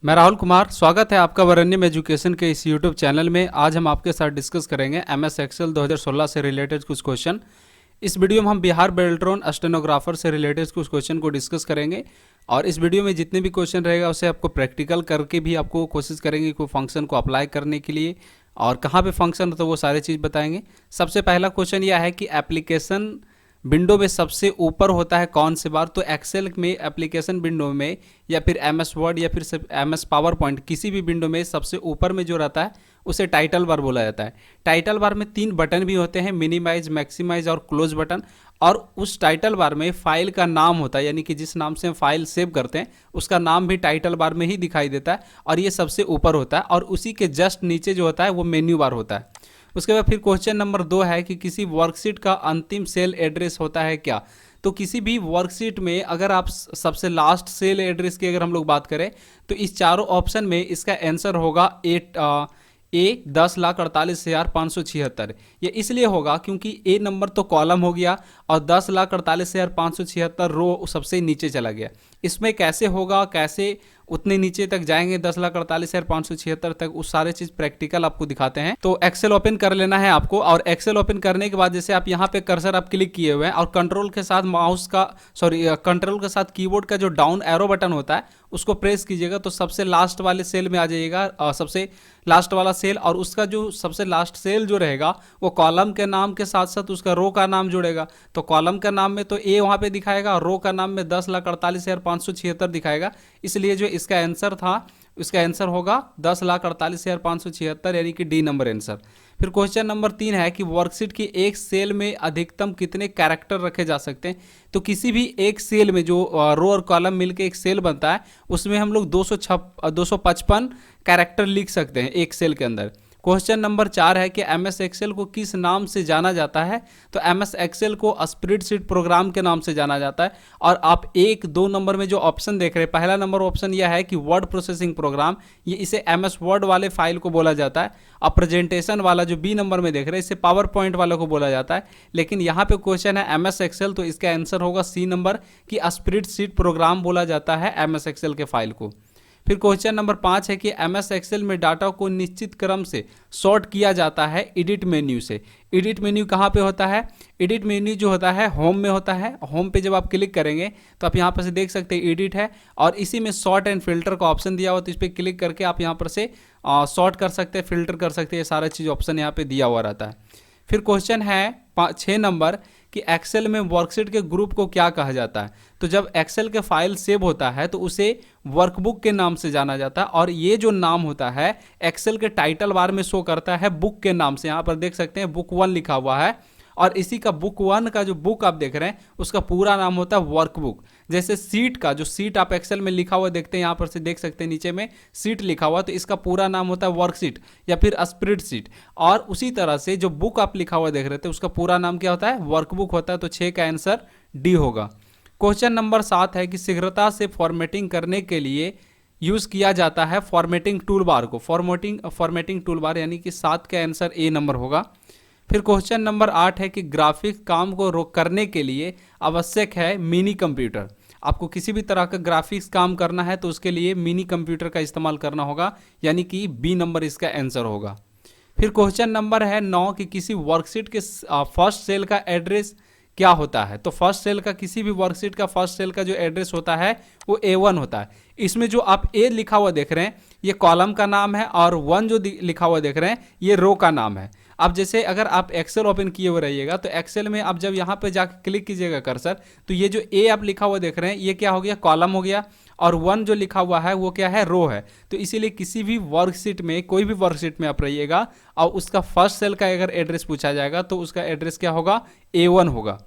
मैं राहुल कुमार, स्वागत है आपका वरेण्यम एजुकेशन के इस यूट्यूब चैनल में। आज हम आपके साथ डिस्कस करेंगे एमएस एक्सेल 2016 से रिलेटेड कुछ क्वेश्चन। इस वीडियो में हम बिहार बेल्ट्रॉन स्टेनोग्राफर से रिलेटेड कुछ क्वेश्चन को डिस्कस करेंगे और इस वीडियो में जितने भी क्वेश्चन रहेगा उसे आपको प्रैक्टिकल करके भी आपको कोशिश करेंगे कोई फंक्शन को अप्लाई करने के लिए, और कहाँ पे फंक्शन तो वो सारी चीज़ बताएंगे। सबसे पहला क्वेश्चन यह है कि एप्लीकेशन विंडो में सबसे ऊपर होता है कौन से बार। तो एक्सेल में एप्लीकेशन विंडो में या फिर एमएस वर्ड या फिर एमएस पावर पॉइंट किसी भी विंडो में सबसे ऊपर में जो रहता है उसे टाइटल बार बोला जाता है। टाइटल बार में 3 बटन भी होते हैं, मिनिमाइज, मैक्सिमाइज और क्लोज बटन। और उस टाइटल बार में फाइल का नाम होता है, यानी कि जिस नाम से हम फाइल सेव करते हैं उसका नाम भी टाइटल बार में ही दिखाई देता है और ये सबसे ऊपर होता है। और उसी के जस्ट नीचे जो होता है वो मेन्यू बार होता है। उसके बाद फिर क्वेश्चन नंबर 2 है कि किसी वर्कशीट का अंतिम सेल एड्रेस होता है क्या। तो किसी भी वर्कशीट में अगर आप सबसे लास्ट सेल एड्रेस की अगर हम लोग बात करें तो इस चारों ऑप्शन में इसका आंसर होगा 10,48,576। ये इसलिए होगा क्योंकि ए नंबर तो कॉलम हो गया और 10,48,576 रो सबसे नीचे चला गया। इसमें कैसे होगा, कैसे उतने नीचे तक जाएंगे 10,48,576 तक, उस सारे चीज प्रैक्टिकल आपको दिखाते हैं। तो एक्सेल ओपन कर लेना है आपको, और एक्सेल ओपन करने के बाद जैसे आप यहाँ पे कर्सर आप क्लिक किए हुए हैं और कंट्रोल के साथ कंट्रोल के साथ कीबोर्ड का जो डाउन एरो बटन होता है उसको प्रेस कीजिएगा तो सबसे लास्ट वाले सेल में आ जाइएगा, सबसे लास्ट वाला सेल। और उसका जो सबसे लास्ट सेल जो रहेगा वो कॉलम के नाम के साथ साथ उसका रो का नाम जुड़ेगा। तो कॉलम का नाम में तो ए वहाँ पे दिखाएगा और रो का नाम में 10,48,576 दिखाएगा। इसलिए जो इसका आंसर था इसका आंसर होगा 10,48,576, यानी कि डी नंबर आंसर। फिर क्वेश्चन नंबर 3 है कि वर्कशीट की एक सेल में अधिकतम कितने कैरेक्टर रखे जा सकते हैं। तो किसी भी एक सेल में जो रो और कॉलम मिलकर एक सेल बनता है उसमें हम लोग 255 कैरेक्टर लिख सकते हैं एक सेल के अंदर। क्वेश्चन नंबर 4 है कि एमएस एक्सेल को किस नाम से जाना जाता है। तो एमएस एक्सेल को स्प्रेडशीट प्रोग्राम के नाम से जाना जाता है। और आप 1-2 नंबर में जो ऑप्शन देख रहे हैं, पहला नंबर ऑप्शन यह है कि वर्ड प्रोसेसिंग प्रोग्राम, ये इसे एमएस वर्ड वाले फाइल को बोला जाता है। और प्रेजेंटेशन वाला जो बी नंबर में देख रहे हैं इसे पावर पॉइंट वाले को बोला जाता है। लेकिन यहाँ पे क्वेश्चन है एमएस एक्सेल, तो इसका आंसर होगा सी नंबर कि स्प्रेडशीट प्रोग्राम बोला जाता है एमएस एक्सेल के फाइल को। फिर क्वेश्चन नंबर 5 है कि एमएस एक्सेल में डाटा को निश्चित क्रम से सॉर्ट किया जाता है एडिट मेन्यू से। एडिट मेन्यू कहाँ पे होता है? एडिट मेन्यू जो होता है होम में होता है। होम पे जब आप क्लिक करेंगे तो आप यहाँ पर से देख सकते हैं एडिट है और इसी में सॉर्ट एंड फिल्टर का ऑप्शन दिया हुआ, तो इस पर क्लिक करके आप यहाँ पर से सॉर्ट कर सकते हैं, फिल्टर कर सकते हैं, ये सारा चीज़ ऑप्शन यहाँ पे दिया हुआ रहता है। फिर क्वेश्चन है 6 नंबर कि एक्सेल में वर्कशीट के ग्रुप को क्या कहा जाता है। तो जब एक्सेल के फाइल सेव होता है तो उसे वर्कबुक के नाम से जाना जाता है और ये जो नाम होता है एक्सेल के टाइटल बार में शो करता है बुक के नाम से। यहाँ पर देख सकते हैं बुक 1 लिखा हुआ है और इसी का बुक 1 का जो बुक आप देख रहे हैं उसका पूरा नाम होता है वर्कबुक। जैसे सीट का जो सीट आप एक्सेल में लिखा हुआ देखते हैं, यहाँ पर से देख सकते हैं नीचे में सीट लिखा हुआ, तो इसका पूरा नाम होता है वर्कशीट या फिर स्प्रेडशीट। और उसी तरह से जो बुक आप लिखा हुआ देख रहे थे उसका पूरा नाम क्या होता है? वर्कबुक होता है। तो 6 का आंसर डी होगा। क्वेश्चन नंबर 7 है कि शीघ्रता से फॉर्मेटिंग करने के लिए यूज किया जाता है फॉर्मेटिंग टूल बार को। फॉर्मेटिंग टूल बार, यानी कि 7 का आंसर ए नंबर होगा। फिर क्वेश्चन नंबर 8 है कि ग्राफिक काम को करने के लिए आवश्यक है मिनी कंप्यूटर। आपको किसी भी तरह का ग्राफिक्स काम करना है तो उसके लिए मिनी कंप्यूटर का इस्तेमाल करना होगा, यानी कि बी नंबर इसका आंसर होगा। फिर क्वेश्चन नंबर है 9 कि किसी वर्कशीट के फर्स्ट सेल का एड्रेस क्या होता है। तो फर्स्ट सेल का, किसी भी वर्कशीट का फर्स्ट सेल का जो एड्रेस होता है वो A1 होता है। इसमें जो आप ए लिखा हुआ देख रहे हैं ये कॉलम का नाम है और 1 जो लिखा हुआ देख रहे हैं ये रो का नाम है। अब जैसे अगर आप एक्सेल ओपन किए हुए रहिएगा तो एक्सेल में आप जब यहाँ पे जाकर क्लिक कीजिएगा कर्सर, तो ये जो ए आप लिखा हुआ देख रहे हैं ये क्या हो गया? कॉलम हो गया। और 1 जो लिखा हुआ है वो क्या है? रो है। तो इसीलिए किसी भी वर्कशीट में, कोई भी वर्कशीट में आप रहिएगा और उसका फर्स्ट सेल का अगर एड्रेस पूछा जाएगा तो उसका एड्रेस क्या होगा? A1 होगा।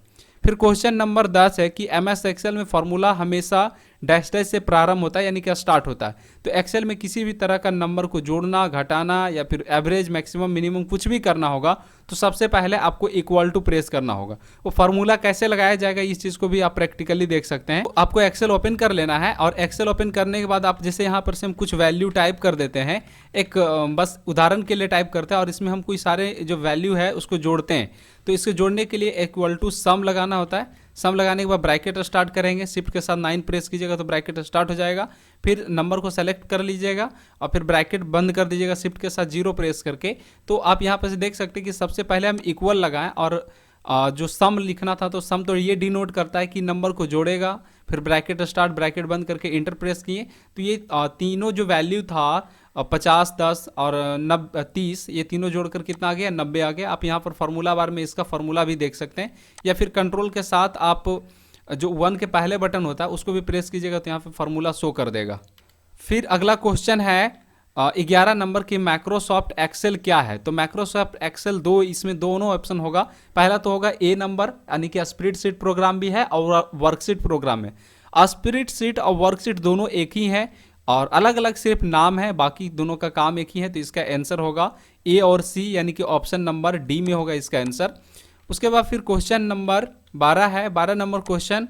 फिर क्वेश्चन नंबर 10 है कि एमएस एक्सेल में फॉर्मूला हमेशा डैश डैश से प्रारंभ होता है, यानी कि स्टार्ट होता है। तो एक्सेल में किसी भी तरह का नंबर को जोड़ना, घटाना या फिर एवरेज, मैक्सिमम, मिनिमम कुछ भी करना होगा तो सबसे पहले आपको इक्वल टू प्रेस करना होगा। वो फार्मूला कैसे लगाया जाएगा इस चीज़ को भी आप प्रैक्टिकली देख सकते हैं। तो आपको एक्सेल ओपन कर लेना है और एक्सेल ओपन करने के बाद आप जैसे यहाँ पर से हम कुछ वैल्यू टाइप कर देते हैं, एक बस उदाहरण के लिए टाइप करते हैं और इसमें हम कोई सारे जो वैल्यू है उसको जोड़ते हैं। तो इसको जोड़ने के लिए इक्वल टू सम लगाना होता है। सम लगाने के बाद ब्रैकेट स्टार्ट करेंगे, शिफ्ट के साथ 9 प्रेस कीजिएगा तो ब्रैकेट स्टार्ट हो जाएगा। फिर नंबर को सेलेक्ट कर लीजिएगा और फिर ब्रैकेट बंद कर दीजिएगा शिफ्ट के साथ 0 प्रेस करके। तो आप यहाँ पर से देख सकते हैं कि सबसे पहले हम इक्वल लगाएं और जो सम लिखना था तो सम तो ये डिनोट करता है कि नंबर को जोड़ेगा। फिर ब्रैकेट स्टार्ट, ब्रैकेट बंद करके इंटर प्रेस किए तो ये तीनों जो वैल्यू था 50, 10 और 30, ये तीनों जोड़कर कितना आ गया, 90 आ गया। आप यहाँ पर फार्मूला बार में इसका फार्मूला भी देख सकते हैं, या फिर कंट्रोल के साथ आप जो 1 के पहले बटन होता है उसको भी प्रेस कीजिएगा तो यहाँ पर फार्मूला शो कर देगा। फिर अगला क्वेश्चन है 11 नंबर की माइक्रोसॉफ्ट एक्सेल क्या है। तो माइक्रोसॉफ्ट एक्सेल इसमें दोनों ऑप्शन होगा। पहला तो होगा ए नंबर, यानी कि स्प्रेडशीट प्रोग्राम भी है और वर्कशीट प्रोग्राम है। स्प्रेडशीट और वर्कशीट दोनों एक ही है और अलग अलग सिर्फ नाम है, बाकी दोनों का काम एक ही है। तो इसका आंसर होगा ए और सी, यानी कि ऑप्शन नंबर डी में होगा इसका आंसर। उसके बाद फिर क्वेश्चन नंबर 12 है। 12 नंबर क्वेश्चन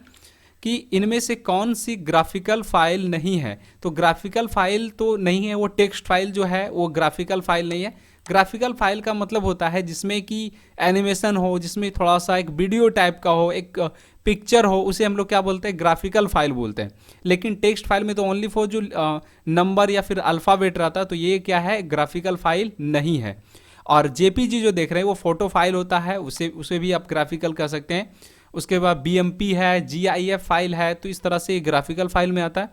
कि इनमें से कौन सी ग्राफिकल फाइल नहीं है। तो ग्राफिकल फाइल तो नहीं है, वो टेक्स्ट फाइल जो है वो ग्राफिकल फाइल नहीं है। ग्राफिकल फाइल का मतलब होता है जिसमें कि एनिमेशन हो, जिसमें थोड़ा सा एक वीडियो टाइप का हो, एक पिक्चर हो, उसे हम लोग क्या बोलते हैं, ग्राफिकल फाइल बोलते हैं। लेकिन टेक्स्ट फाइल में तो ओनली फॉर जो नंबर या फिर अल्फ़ाबेट रहता है, तो ये क्या है, ग्राफिकल फाइल नहीं है। और जेपीजी जो देख रहे हैं वो फोटो फाइल होता है, उसे भी आप ग्राफिकल कह सकते हैं। उसके बाद बीएमपी है, जीआईएफ फाइल है, तो इस तरह से ग्राफिकल फाइल में आता है।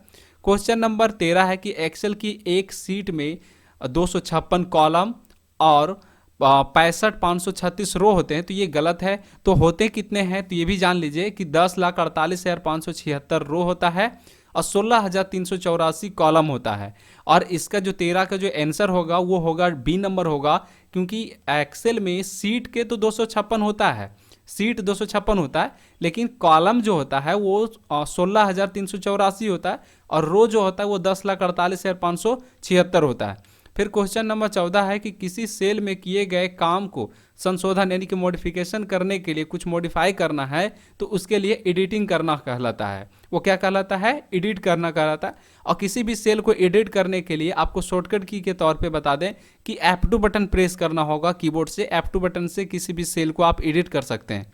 क्वेश्चन नंबर 13 है कि एक्सेल की एक सीट में 256 कॉलम और 65,536 रो होते हैं, तो ये गलत है। तो होते कितने हैं, तो ये भी जान लीजिए कि 10,48,576 रो होता है और 16,384 कॉलम होता है। और इसका जो 13 का जो आंसर होगा वो होगा बी नंबर होगा, क्योंकि एक्सेल में सीट के तो 256 होता है, सीट 256 होता है, लेकिन कॉलम जो होता है वो 16,384 होता है और रो जो होता है वो 10,48,576 होता है। फिर क्वेश्चन नंबर 14 है कि किसी सेल में किए गए काम को संशोधन यानी कि मॉडिफिकेशन करने के लिए कुछ मॉडिफाई करना है तो उसके लिए एडिटिंग करना कहलाता है। वो क्या कहलाता है, एडिट करना कहलाता है। और किसी भी सेल को एडिट करने के लिए आपको शॉर्टकट की के तौर पे बता दें कि F2 बटन प्रेस करना होगा कीबोर्ड से। F2 बटन से किसी भी सेल को आप एडिट कर सकते हैं।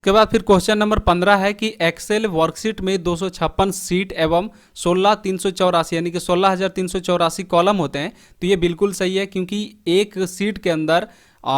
उसके बाद फिर क्वेश्चन नंबर 15 है कि एक्सेल वर्कशीट में 256 सीट एवं 16,384 यानी कि 16,384 कॉलम होते हैं। तो ये बिल्कुल सही है, क्योंकि एक सीट के अंदर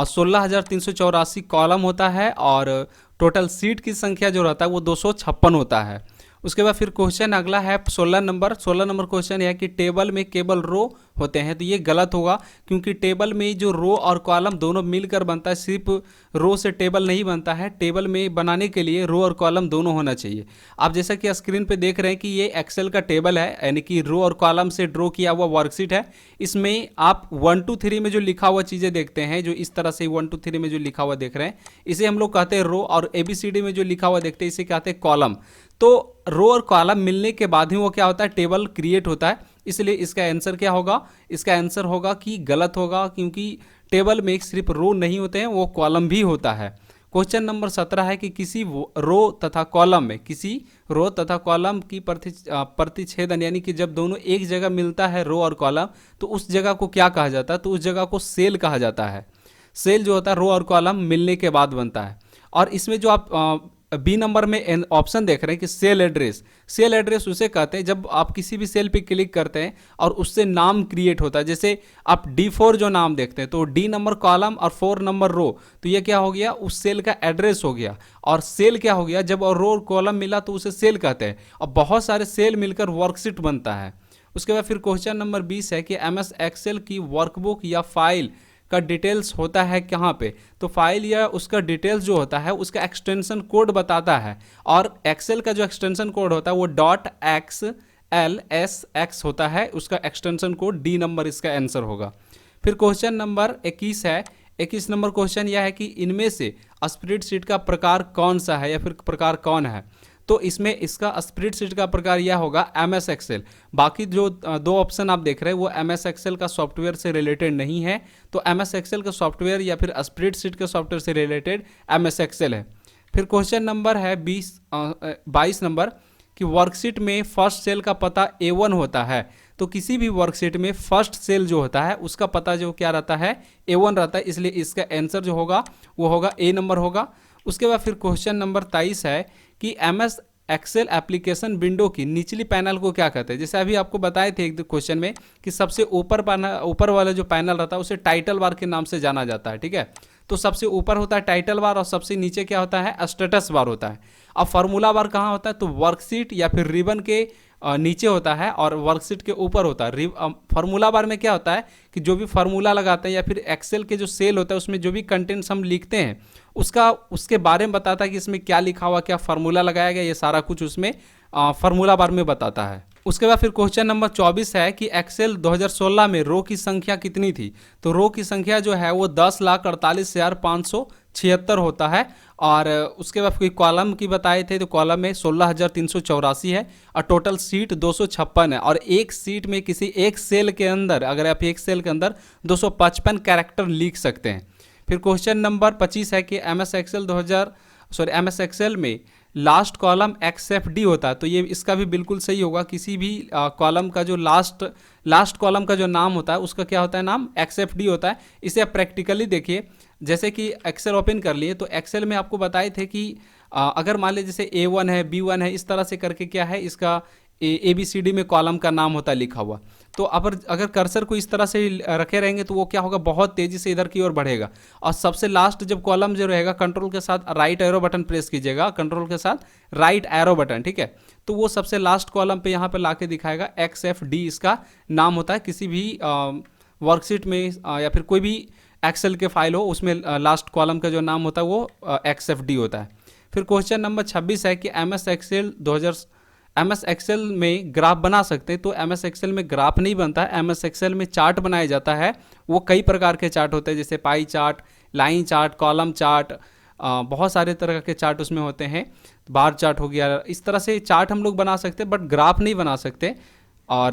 16,384 कॉलम होता है और टोटल सीट की संख्या जो रहता है वो 256 होता है। उसके बाद फिर क्वेश्चन अगला है 16 नंबर क्वेश्चन है कि टेबल में केवल रो होते हैं। तो ये गलत होगा, क्योंकि टेबल में जो रो और कॉलम दोनों मिलकर बनता है, सिर्फ रो से टेबल नहीं बनता है। टेबल में बनाने के लिए रो और कॉलम दोनों होना चाहिए। आप जैसा कि स्क्रीन पे देख रहे हैं कि ये एक्सेल का टेबल है, यानी कि रो और कॉलम से ड्रॉ किया हुआ वर्कशीट है। इसमें आप 1 2 3 में जो लिखा हुआ चीज़ें देखते हैं, जो इस तरह से 1 2 3 में जो लिखा हुआ देख रहे हैं, इसे हम लोग कहते हैं रो, और ABCD में जो लिखा हुआ देखते हैं इसे कहते हैं कॉलम। तो रो और कॉलम मिलने के बाद ही वो क्या होता है, टेबल क्रिएट होता है। इसलिए इसका आंसर क्या होगा, इसका आंसर होगा कि गलत होगा, क्योंकि टेबल में सिर्फ रो नहीं होते हैं, वो कॉलम भी होता है। क्वेश्चन नंबर 17 है कि किसी रो तथा कॉलम में, किसी रो तथा कॉलम की प्रतिच्छेदन यानी कि जब दोनों एक जगह मिलता है रो और कॉलम, तो उस जगह को क्या कहा जाता है, तो उस जगह को सेल कहा जाता है। सेल जो होता है रो और कॉलम मिलने के बाद बनता है। और इसमें जो आप बी नंबर में ऑप्शन देख रहे हैं कि सेल एड्रेस उसे कहते हैं जब आप किसी भी सेल पे क्लिक करते हैं और उससे नाम क्रिएट होता है। जैसे आप D4 जो नाम देखते हैं तो D नंबर कॉलम और 4 नंबर रो, तो ये क्या हो गया, उस सेल का एड्रेस हो गया। और सेल क्या हो गया, जब और रो और कॉलम मिला तो उसे सेल कहते हैं, और बहुत सारे सेल मिलकर वर्कशीट बनता है। उसके बाद फिर क्वेश्चन नंबर 20 है कि MS एक्सेल की वर्कबुक या फाइल का डिटेल्स होता है कहाँ पे, तो फाइल या उसका डिटेल्स जो होता है उसका एक्सटेंशन कोड बताता है। और एक्सेल का जो एक्सटेंशन कोड होता है वो .xlsx होता है, उसका एक्सटेंशन कोड D नंबर इसका आंसर होगा। फिर क्वेश्चन नंबर 21 है। 21 नंबर क्वेश्चन यह है कि इनमें से स्प्रेडशीट का प्रकार कौन सा है या फिर प्रकार कौन है। तो इसमें इसका स्प्रेडशीट का प्रकार यह होगा MS एक्सेल। बाकी जो दो ऑप्शन आप देख रहे हैं वो MS एक्सेल का सॉफ्टवेयर से रिलेटेड नहीं है, तो MS एक्सेल का सॉफ्टवेयर या फिर स्प्रेडशीट के सॉफ्टवेयर से रिलेटेड MS एक्सेल है। फिर क्वेश्चन नंबर है 22 नंबर कि वर्कशीट में फर्स्ट सेल का पता A1 होता है। तो किसी भी वर्कशीट में फर्स्ट सेल जो होता है उसका पता जो क्या रहता है, A1 रहता है, इसलिए इसका आंसर जो होगा वो होगा A नंबर होगा। उसके बाद फिर क्वेश्चन नंबर 23 है कि MS एक्सेल एप्लीकेशन विंडो की निचली पैनल को क्या कहते हैं। जैसे अभी आपको बताए थे एक क्वेश्चन में कि सबसे ऊपर वाला जो पैनल रहता है उसे टाइटल बार के नाम से जाना जाता है, ठीक है। तो सबसे ऊपर होता है टाइटल बार और सबसे नीचे क्या होता है, स्टेटस बार होता है। अब फार्मूला बार कहाँ होता है, तो वर्कशीट या फिर रिबन के नीचे होता है और वर्कशीट के ऊपर होता है। फार्मूला बार में क्या होता है कि जो भी फार्मूला लगाते हैं या फिर एक्सेल के जो सेल होता है उसमें जो भी कंटेंट्स हम लिखते हैं उसके बारे में बताता है कि इसमें क्या लिखा हुआ, क्या फार्मूला लगाया गया, ये सारा कुछ उसमें फार्मूला बार में बताता है। उसके बाद फिर क्वेश्चन नंबर 24 है कि एक्सेल 2016 में रो की संख्या कितनी थी। तो रो की संख्या जो है वो 10,48,576 होता है। और उसके बाद कोई कॉलम की बताए थे तो कॉलम में 16,384 है और टोटल सीट 256 है। और एक सीट में किसी एक सेल के अंदर अगर आप एक सेल के अंदर 255 कैरेक्टर लिख सकते हैं। फिर क्वेश्चन नंबर 25 है कि MS एक्सेल में लास्ट कॉलम XFD होता है। तो ये इसका भी बिल्कुल सही होगा। किसी भी कॉलम का जो लास्ट कॉलम का जो नाम होता है उसका क्या होता है, नाम XFD होता है। इसे आप प्रैक्टिकली देखिए। जैसे कि एक्सेल ओपन कर लिए तो एक्सेल में आपको बताए थे कि अगर मान लीजिए जैसे A1 है, B1 है, इस तरह से करके क्या है इसका ABCD में कॉलम का नाम होता है लिखा हुआ। तो अगर कर्सर को इस तरह से रखे रहेंगे तो वो क्या होगा, बहुत तेज़ी से इधर की ओर बढ़ेगा। और सबसे लास्ट जब कॉलम जो रहेगा कंट्रोल के साथ राइट एरो बटन प्रेस कीजिएगा, कंट्रोल के साथ राइट एरो बटन, ठीक है। तो वो सबसे लास्ट कॉलम पे यहाँ पे ला के दिखाएगा। XFD इसका नाम होता है। किसी भी वर्कशीट में या फिर कोई भी एक्सेल के फाइल हो उसमें लास्ट कॉलम का जो नाम होता है वो XFD होता है। फिर क्वेश्चन नंबर 26 है कि MS एक्सेल में ग्राफ बना सकते हैं। तो MS एक्सेल में ग्राफ नहीं बनता है, MS एक्सेल में चार्ट बनाया जाता है। वो कई प्रकार के चार्ट होते हैं, जैसे pie chart, line chart, column chart, बहुत सारे तरह के चार्ट उसमें होते हैं। बार चार्ट हो गया, इस तरह से चार्ट हम लोग बना सकते हैं बट ग्राफ नहीं बना सकते। और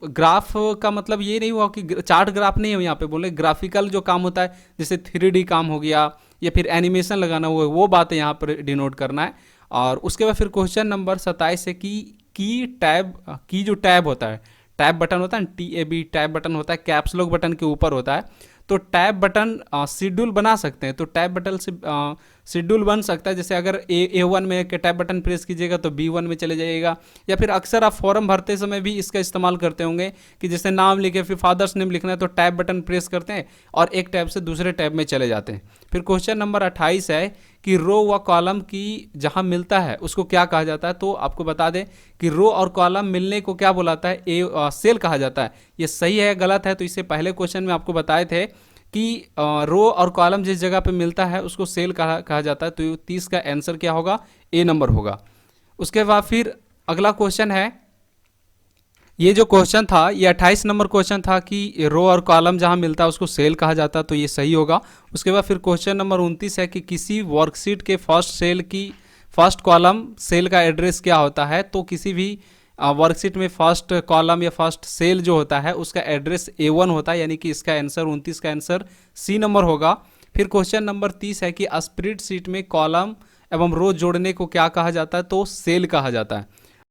ग्राफ का मतलब ये नहीं हुआ कि चार्ट ग्राफ नहीं है, यहाँ पे बोले ग्राफिकल जो काम होता है जैसे 3D काम हो गया या फिर एनिमेशन लगाना हुआ, वो बात यहाँ पर डिनोट करना है। और उसके बाद फिर क्वेश्चन नंबर 27 है कि की जो टैब होता है, टैब बटन होता है ना, TAB टैब बटन होता है, कैप्स लॉक बटन के ऊपर होता है। तो टैब बटन शेड्यूल बना सकते हैं। तो टैब बटन से शेड्यूल बन सकता है। जैसे अगर A1 में टैब बटन प्रेस कीजिएगा तो B1 में चले जाइएगा। या फिर अक्सर आप फॉर्म भरते समय भी इसका इस्तेमाल करते होंगे कि जैसे नाम लिखे फिर फादर्स नेम लिखना है तो टैब बटन प्रेस करते हैं और एक टैब से दूसरे टैब में चले जाते हैं। फिर क्वेश्चन नंबर 28 है कि रो व कॉलम की जहाँ मिलता है उसको क्या कहा जाता है। तो आपको बता दें कि रो और कॉलम मिलने को क्या बुलाता है, सेल कहा जाता है। ये सही है गलत है, तो इससे पहले क्वेश्चन में आपको बताए थे कि रो और कॉलम जिस जगह पे मिलता है उसको सेल कहा जाता है। तो 30 का आंसर क्या होगा, A नंबर होगा। उसके बाद फिर अगला क्वेश्चन है, ये जो क्वेश्चन था ये 28 नंबर क्वेश्चन था कि रो और कॉलम जहां मिलता है उसको सेल कहा जाता है। तो ये सही होगा। उसके बाद फिर क्वेश्चन नंबर 29 है कि किसी वर्कशीट के फर्स्ट कॉलम सेल का एड्रेस क्या होता है। तो किसी भी वर्कशीट में फर्स्ट कॉलम या फर्स्ट सेल जो होता है उसका एड्रेस A1 होता है, यानी कि इसका आंसर 29 का आंसर C नंबर होगा। फिर क्वेश्चन नंबर 30 है कि स्प्रेडशीट में कॉलम एवं रो जोड़ने को क्या कहा जाता है। तो सेल कहा जाता है।